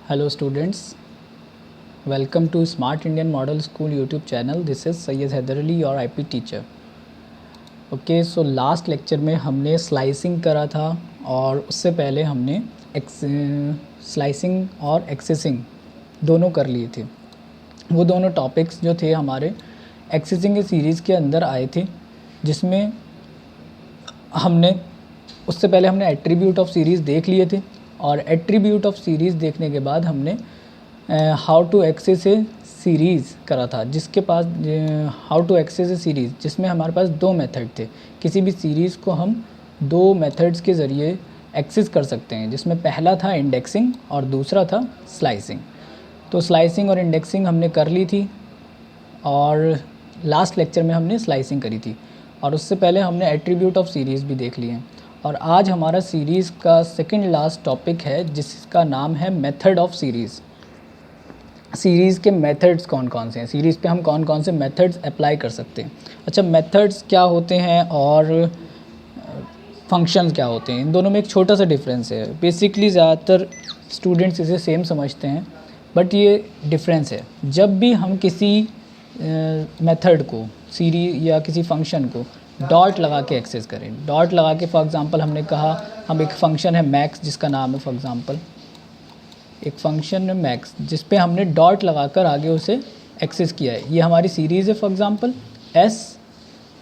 Hello students, welcome to Smart Indian Model School YouTube channel. This is Syed Haider Ali, your IP teacher. Okay so last lecture में हमने slicing करा था और उससे पहले हमने स्लाइसिंग और एक्सेसिंग दोनों कर लिए थे। वो दोनों टॉपिक्स जो थे हमारे एक्सेसिंग के सीरीज़ के अंदर आए थे, जिसमें हमने उससे पहले हमने एट्रीब्यूट ऑफ सीरीज़ देख लिए थे और एट्रीब्यूट ऑफ सीरीज़ देखने के बाद हमने how to access a series करा था, जिसके पास how to access a series जिसमें हमारे पास दो मेथड थे। किसी भी सीरीज़ को हम दो मेथड्स के ज़रिए एक्सेस कर सकते हैं, जिसमें पहला था इंडेक्सिंग और दूसरा था स्लाइसिंग। तो स्लाइसिंग और इंडेक्सिंग हमने कर ली थी और लास्ट लेक्चर में हमने स्लाइसिंग करी थी और उससे पहले हमने एट्रीब्यूट ऑफ सीरीज़ भी देख लिए हैं। और आज हमारा सीरीज़ का सेकंड लास्ट टॉपिक है, जिसका नाम है मेथड ऑफ सीरीज़। सीरीज़ के मेथड्स कौन कौन से हैं, सीरीज़ पे हम कौन कौन से मेथड्स अप्लाई कर सकते हैं। अच्छा, मेथड्स क्या होते हैं और फंक्शंस क्या होते हैं, इन दोनों में एक छोटा सा डिफरेंस है। बेसिकली ज़्यादातर स्टूडेंट्स इसे सेम समझते हैं, बट ये डिफरेंस है। जब भी हम किसी मेथड को, सीरीज या किसी फंक्शन को डॉट लगा के एक्सेस करें, डॉट लगा के, फॉर एग्ज़ाम्पल हमने कहा हम एक फ़ंक्शन है मैक्स, जिसका नाम है फॉर एग्ज़ाम्पल एक फ़ंक्शन है मैक्स, जिस पे हमने डॉट लगाकर आगे उसे एक्सेस किया है। ये हमारी सीरीज़ है फॉर एग्ज़ाम्पल एस,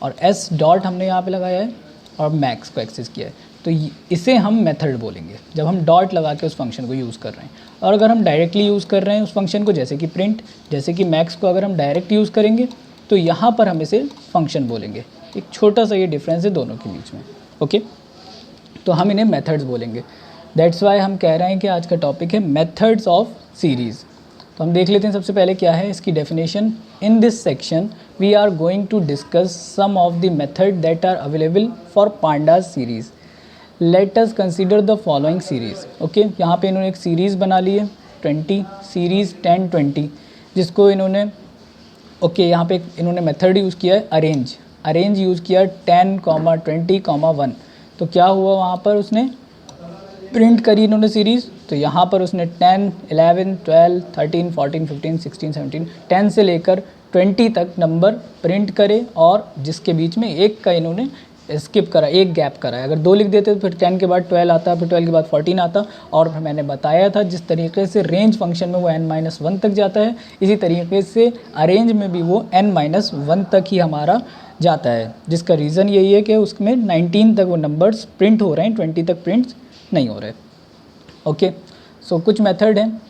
और एस डॉट हमने यहाँ पे लगाया है और मैक्स को एक्सेस किया है। तो इसे हम मेथड बोलेंगे जब हम डॉट लगा के उस फंक्शन को यूज़ कर रहे हैं। और अगर हम डायरेक्टली यूज़ कर रहे हैं उस फंक्शन को, जैसे कि प्रिंट, जैसे कि मैक्स को अगर हम डायरेक्ट यूज़ करेंगे तो यहाँ पर हम इसे फंक्शन बोलेंगे। एक छोटा सा ये डिफरेंस है दोनों के बीच में। ओके, तो हम इन्हें मेथड्स बोलेंगे। दैट्स वाई हम कह रहे हैं कि आज का टॉपिक है मेथड्स ऑफ सीरीज़। तो हम देख लेते हैं सबसे पहले क्या है इसकी definition. In this section we are going to discuss some of the method that are available for pandas series. Let us consider the following series. Okay, यहाँ पे इन्होंने एक सीरीज़ बना ली है 20 सीरीज़ 10 20, जिसको इन्होंने यहाँ पे इन्होंने मेथड यूज़ किया है अरेंज यूज़ किया 10, 20, 1। तो क्या हुआ, वहाँ पर उसने प्रिंट करी इन्होंने सीरीज़। तो यहाँ पर उसने 10, 11, 12, 13, 14, 15, 16, 17, 10 से लेकर 20 तक नंबर प्रिंट करे, और जिसके बीच में एक का इन्होंने स्किप करा, एक गैप करा है। अगर 2 लिख देते तो फिर 10 के बाद 12 आता, फिर 12 के बाद 14 आता। और फिर मैंने बताया था जिस तरीके से रेंज फंक्शन में वो n-1 तक जाता है, इसी तरीके से अरेंज में भी वो n-1 तक ही हमारा जाता है, जिसका रीज़न यही है कि उसमें 19 तक वो नंबर्स प्रिंट हो रहे हैं, 20 तक प्रिंट नहीं हो रहे। ओके, सो कुछ मेथड हैं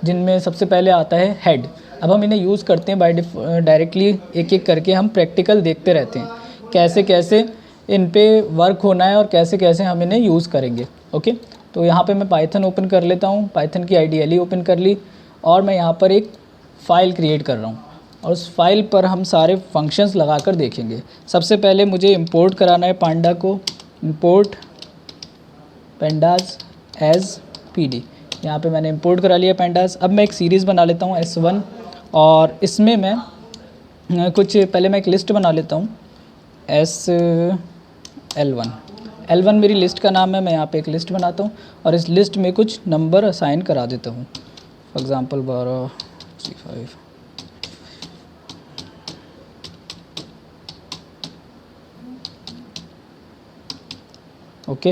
जिनमें सबसे पहले आता है हेड। अब हम इन्हें यूज़ करते हैं बाय डायरेक्टली, एक एक करके हम प्रैक्टिकल देखते रहते हैं कैसे कैसे इन पे वर्क होना है और कैसे कैसे हम इन्हें यूज़ करेंगे। ओके, तो यहाँ पे मैं पाइथन ओपन कर लेता हूँ, पाइथन की IDLE ओपन कर ली, और मैं यहाँ पर एक फ़ाइल क्रिएट कर रहा हूँ और उस फाइल पर हम सारे फंक्शंस लगाकर देखेंगे। सबसे पहले मुझे इंपोर्ट कराना है पांडा को, इंपोर्ट पेंडास एज PD। यहाँ पे मैंने इंपोर्ट करा लिया पेंडास। अब मैं एक सीरीज़ बना लेता हूँ S1, और इसमें मैं पहले मैं एक लिस्ट बना लेता हूँ L1 मेरी लिस्ट का नाम है। मैं यहाँ पे एक लिस्ट बनाता हूँ और इस लिस्ट में कुछ नंबर असाइन करा देता हूँ, फॉर एग्ज़ाम्पल 12, 65। ओके,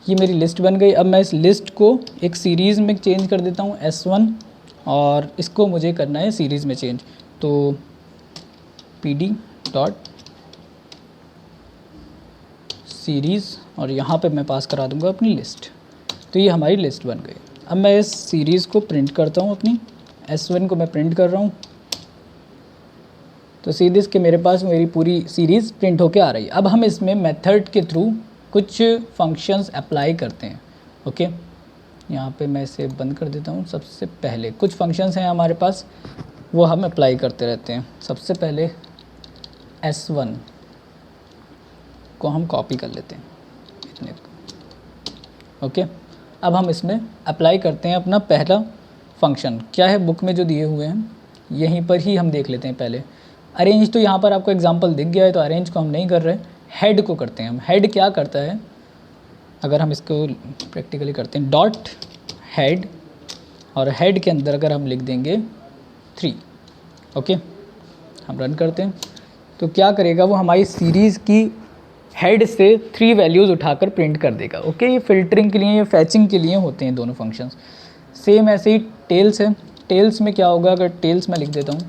ये मेरी लिस्ट बन गई। अब मैं इस लिस्ट को एक सीरीज़ में चेंज कर देता हूँ S1, और इसको मुझे करना है सीरीज़ में चेंज। तो PD डॉट सीरीज़, और यहाँ पे मैं पास करा दूँगा अपनी लिस्ट। तो ये हमारी लिस्ट बन गई। अब मैं इस सीरीज़ को प्रिंट करता हूँ, अपनी S1 को मैं प्रिंट कर रहा हूँ। तो सीधे इसके मेरे पास मेरी पूरी सीरीज़ प्रिंट होके आ रही है। अब हम इसमें मेथड के थ्रू कुछ फंक्शंस अप्लाई करते हैं। ओके, यहाँ पे मैं इसे बंद कर देता हूँ। सबसे पहले कुछ फंक्शंस हैं हमारे पास, वो हम अप्लाई करते रहते हैं। सबसे पहले S1 को हम कॉपी कर लेते हैं इतने को। ओके, अब हम इसमें अप्लाई करते हैं अपना पहला फंक्शन। क्या है, बुक में जो दिए हुए हैं यहीं पर ही हम देख लेते हैं। पहले अरेंज, तो यहाँ पर आपको एग्जांपल दिख गया है, तो अरेंज को हम नहीं कर रहे, हेड को करते हैं हम। हेड क्या करता है, अगर हम इसको प्रैक्टिकली करते हैं, डॉट हेड, और हेड के अंदर अगर हम लिख देंगे 3, ओके, हम रन करते हैं तो क्या करेगा वो हमारी सीरीज़ की हेड से 3 वैल्यूज़ उठाकर प्रिंट कर देगा। ओके, ये फ़िल्टरिंग के लिए या फैचिंग के लिए होते हैं दोनों फंक्शंस। सेम ऐसे ही टेल्स है, टेल्स में क्या होगा, अगर टेल्स में लिख देता हूँ,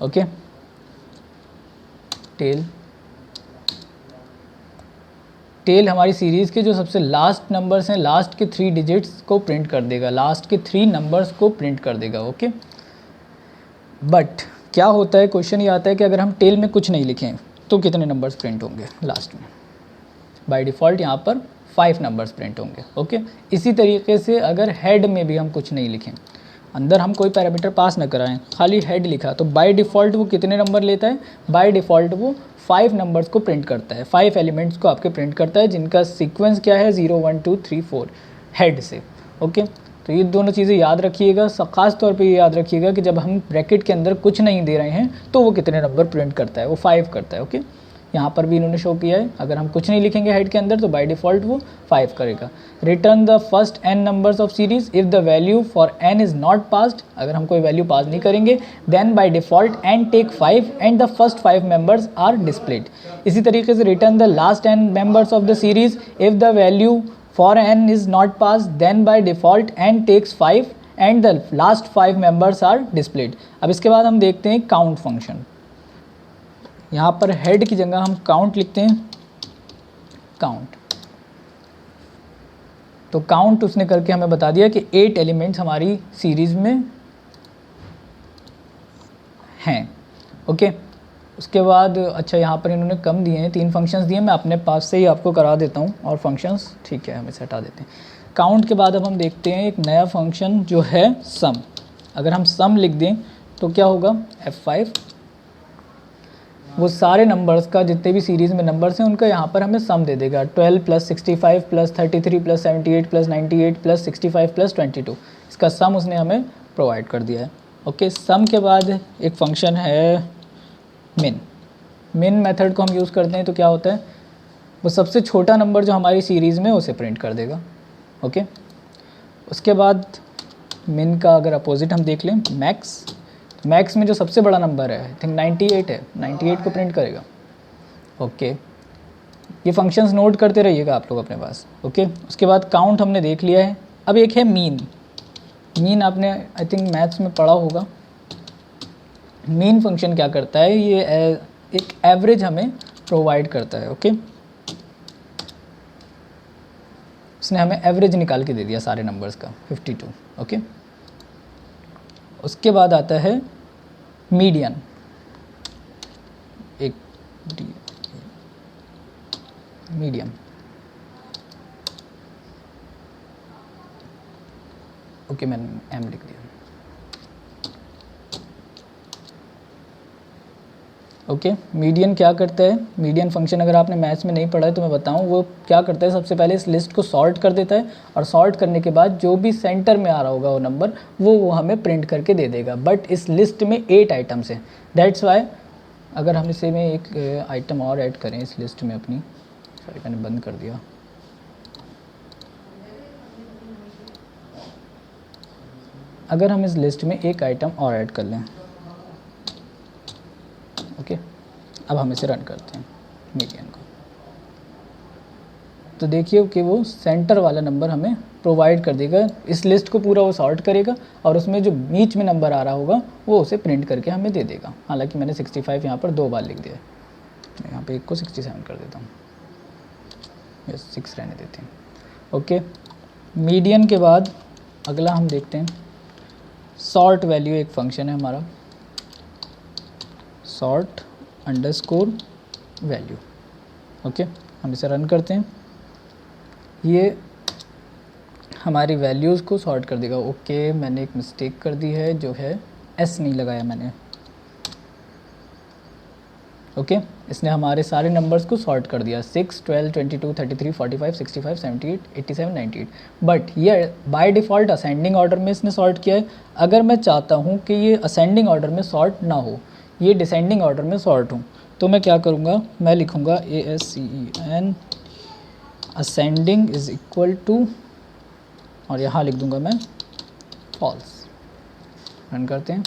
ओके, टेल हमारी सीरीज़ के जो सबसे लास्ट नंबर्स हैं, लास्ट के 3 डिजिट्स को प्रिंट कर देगा, लास्ट के 3 नंबर्स को प्रिंट कर देगा। ओके, बट क्या होता है, क्वेश्चन ये आता है कि अगर हम टेल में कुछ नहीं लिखें तो कितने नंबर्स प्रिंट होंगे लास्ट में। बाय डिफ़ॉल्ट यहाँ पर 5 नंबर्स प्रिंट होंगे। ओके, इसी तरीके से अगर हेड में भी हम कुछ नहीं लिखें, अंदर हम कोई पैरामीटर पास न कराएं, खाली हेड लिखा, तो बाय डिफ़ॉल्ट वो कितने नंबर लेता है, बाय डिफ़ॉल्ट वो 5 नंबर्स को प्रिंट करता है, 5 एलिमेंट्स को आपके प्रिंट करता है, जिनका सीक्वेंस क्या है 0 1 2 3 4 हेड से। ओके, तो ये दोनों चीज़ें याद रखिएगा, ख़ास तौर पे ये याद रखिएगा कि जब हम ब्रैकेट के अंदर कुछ नहीं दे रहे हैं तो वो कितने नंबर प्रिंट करता है, वो 5 करता है। ओके, यहाँ पर भी इन्होंने शो किया है, अगर हम कुछ नहीं लिखेंगे हेड के अंदर तो बाय डिफ़ॉल्ट वो 5 करेगा। Return the first n numbers of series if the value for n is not passed, अगर हम कोई वैल्यू पास नहीं करेंगे then by default n take 5 and the first 5 members are displayed. इसी तरीके से return the last n members of the series if the value for n is not passed then by default n takes 5 and the last 5 members are displayed. अब इसके बाद हम देखते हैं count function. यहाँ पर हेड की जगह हम काउंट लिखते हैं, काउंट। तो काउंट उसने करके हमें बता दिया कि 8 एलिमेंट्स हमारी सीरीज़ में हैं। ओके, उसके बाद अच्छा यहाँ पर इन्होंने कम दिए हैं, 3 फंक्शंस दिए, मैं अपने पास से ही आपको करा देता हूँ और फंक्शंस, ठीक है, हम इसे हटा देते हैं। काउंट के बाद अब हम देखते हैं एक नया फंक्शन जो है सम। अगर हम सम लिख दें तो क्या होगा, F5, वो सारे नंबर्स का जितने भी सीरीज़ में नंबर्स हैं उनका यहाँ पर हमें सम दे देगा। 12 + 65 + 33 + 78 + 98 + 65 + 22, इसका सम उसने हमें प्रोवाइड कर दिया है। ओके, सम के बाद एक फंक्शन है मिन। मिन मेथड को हम यूज़ करते हैं तो क्या होता है, वो सबसे छोटा नंबर जो हमारी सीरीज़ में उसे प्रिंट कर देगा। ओके, उसके बाद मिन का अगर अपोजिट हम देख लें, मैक्स, मैक्स में जो सबसे बड़ा नंबर है आई थिंक 98 है, 98 को प्रिंट करेगा। ओके, ये फंक्शंस नोट करते रहिएगा आप लोग अपने पास। ओके, उसके बाद काउंट हमने देख लिया है। अब एक है मीन। मीन आपने आई थिंक मैथ्स में पढ़ा होगा। मीन फंक्शन क्या करता है, ये एक एवरेज हमें प्रोवाइड करता है। ओके, उसने हमें एवरेज निकाल के दे दिया सारे नंबर्स का 52। ओके, उसके बाद आता है मीडियन, एक मीडियम। ओके, मैंने m लिख दिया। ओके, मीडियन क्या करता है, मीडियन फंक्शन अगर आपने मैथ्स में नहीं पढ़ा है तो मैं बताऊं, वो क्या करता है, सबसे पहले इस लिस्ट को सॉर्ट कर देता है और सॉर्ट करने के बाद जो भी सेंटर में आ रहा होगा वो नंबर वो हमें प्रिंट करके दे देगा। बट इस लिस्ट में 8 आइटम्स हैं, दैट्स वाई अगर हम इसे में एक आइटम और ऐड करें इस लिस्ट में अपनी, सॉरी मैंने बंद कर दिया, अगर हम इस लिस्ट में एक आइटम और ऐड कर लें, ओके, अब हम इसे रन करते हैं मीडियन को, तो देखिए कि वो सेंटर वाला नंबर हमें प्रोवाइड कर देगा। इस लिस्ट को पूरा वो सॉर्ट करेगा और उसमें जो बीच में नंबर आ रहा होगा वो उसे प्रिंट करके हमें दे देगा। हालांकि मैंने 65 यहाँ पर 2 बार लिख दिया है, यहाँ पे एक को 67 कर देता हूँ, यस 6 रहने देते हैं। ओके, मीडियन के बाद अगला हम देखते हैं सॉर्ट वैल्यू। एक फंक्शन है हमारा सॉर्ट अंडरस्कोर वैल्यू। ओके, हम इसे रन करते हैं, ये हमारी वैल्यूज़ को सॉर्ट कर देगा। ओके, मैंने एक मिस्टेक कर दी है, जो है एस नहीं लगाया मैंने। ओके, इसने हमारे सारे नंबर्स को सॉर्ट कर दिया, 6, 12, 22, 33, 45, 65, 78, 87, 98। बट ये बाय डिफ़ॉल्ट असेंडिंग ऑर्डर में इसने सॉर्ट किया है। अगर मैं चाहता हूँ कि ये असेंडिंग ऑर्डर में सॉर्ट ना हो, ये डिसेंडिंग ऑर्डर में सॉर्ट हूँ, तो मैं क्या करूँगा, मैं लिखूँगा ASCEN ascending is equal to और यहाँ लिख दूंगा मैं फॉल्स। रन करते हैं।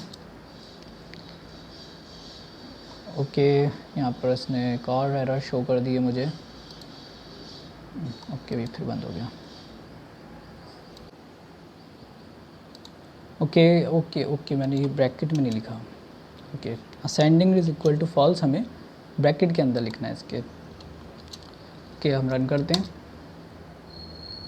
ओके, यहाँ पर इसने एक और एरर शो कर दी है मुझे। ओके भी फिर बंद हो गया। ओके ओके ओके, मैंने ये ब्रैकेट में नहीं लिखा। Okay, ascending is equal to false हमें ब्रैकेट के अंदर लिखना है इसके। ओके, हम रन करते हैं।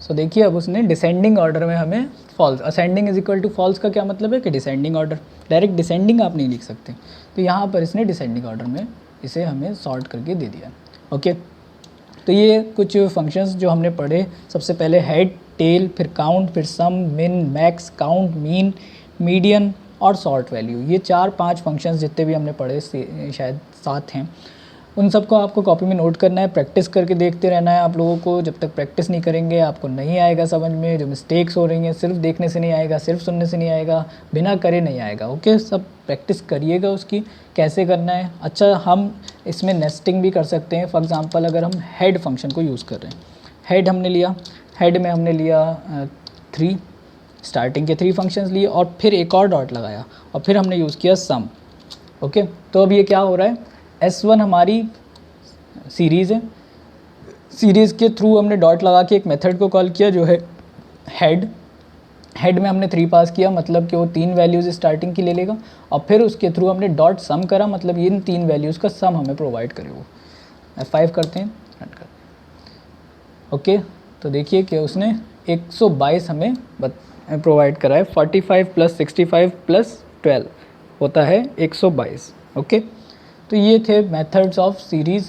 सो देखिए अब उसने डिसेंडिंग ऑर्डर में हमें false, ascending is equal to false का क्या मतलब है कि डिसेंडिंग ऑर्डर, डायरेक्ट डिसेंडिंग आप नहीं लिख सकते, तो यहाँ पर इसने डिसेंडिंग ऑर्डर में इसे हमें सॉर्ट करके दे दिया। ओके, तो ये कुछ फंक्शंस जो हमने पढ़े, सबसे पहले हेड, टेल, फिर काउंट, फिर सम, मिन, मैक्स, काउंट, मीन, मीडियन और सॉर्ट वैल्यू। ये 4-5 फंक्शंस जितने भी हमने पढ़े, शायद 7 हैं, उन सबको आपको कॉपी में नोट करना है, प्रैक्टिस करके देखते रहना है आप लोगों को। जब तक प्रैक्टिस नहीं करेंगे आपको नहीं आएगा समझ में। जो मिस्टेक्स हो रही हैं सिर्फ देखने से नहीं आएगा, सिर्फ सुनने से नहीं आएगा, बिना करे नहीं आएगा। ओके, सब प्रैक्टिस करिएगा उसकी, कैसे करना है। अच्छा, हम इसमें नेस्टिंग भी कर सकते हैं। फॉर एग्जांपल अगर हम हेड फंक्शन को यूज़ कर रहे हैं, हेड हमने लिया, हेड में हमने लिया 3 स्टार्टिंग के 3 फंक्शंस लिए और फिर एक और डॉट लगाया और फिर हमने यूज़ किया सम। ओके, तो अब ये क्या हो रहा है, S1 हमारी सीरीज़ है, सीरीज़ के थ्रू हमने डॉट लगा के एक मेथड को कॉल किया जो है हेड। हेड में हमने 3 पास किया, मतलब कि वो 3 वैल्यूज़ स्टार्टिंग की ले लेगा और फिर उसके थ्रू हमने डॉट सम करा, मतलब इन 3 वैल्यूज़ का सम हमें प्रोवाइड करे वो। F5 करते हैं, रन करते हैं। ओके, तो देखिए कि उसने 122 हमें प्रोवाइड करा है। 45 + 65 + 12 होता है 122। ओके, तो ये थे मेथड्स ऑफ सीरीज़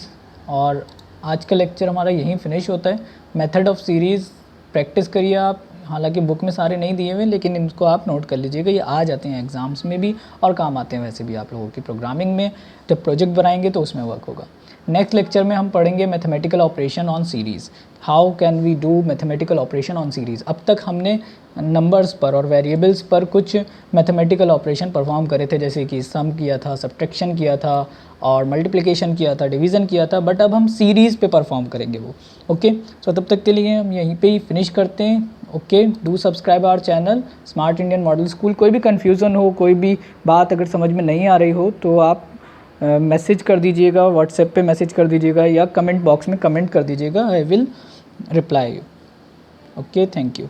और आज का लेक्चर हमारा यहीं फिनिश होता है। मेथड ऑफ सीरीज़ प्रैक्टिस करिए आप, हालांकि बुक में सारे नहीं दिए हुए, लेकिन इनको आप नोट कर लीजिएगा, ये आ जाते हैं एग्ज़ाम्स में भी और काम आते हैं वैसे भी आप लोगों की। प्रोग्रामिंग में जब प्रोजेक्ट बनाएंगे तो उसमें वर्क होगा। नेक्स्ट लेक्चर में हम पढ़ेंगे mathematical operation on series, how can we do mathematical operation on series. अब तक हमने नंबर्स पर और वेरिएबल्स पर कुछ मैथमेटिकल ऑपरेशन परफॉर्म करे थे, जैसे कि सम किया था, सब्ट्रैक्शन किया था और मल्टीप्लिकेशन किया था, डिवीज़न किया था, बट अब हम सीरीज़ पे परफॉर्म करेंगे वो। ओके, सो तब तक के लिए हम यहीं पे ही फिनिश करते हैं। Okay, do subscribe our channel smart Indian model school. कोई भी कन्फ्यूज़न हो, कोई भी बात अगर समझ में नहीं आ रही हो तो आप मैसेज कर दीजिएगा, व्हाट्सएप पे मैसेज कर दीजिएगा या कमेंट बॉक्स में कमेंट कर दीजिएगा, I will reply you. Okay, thank you.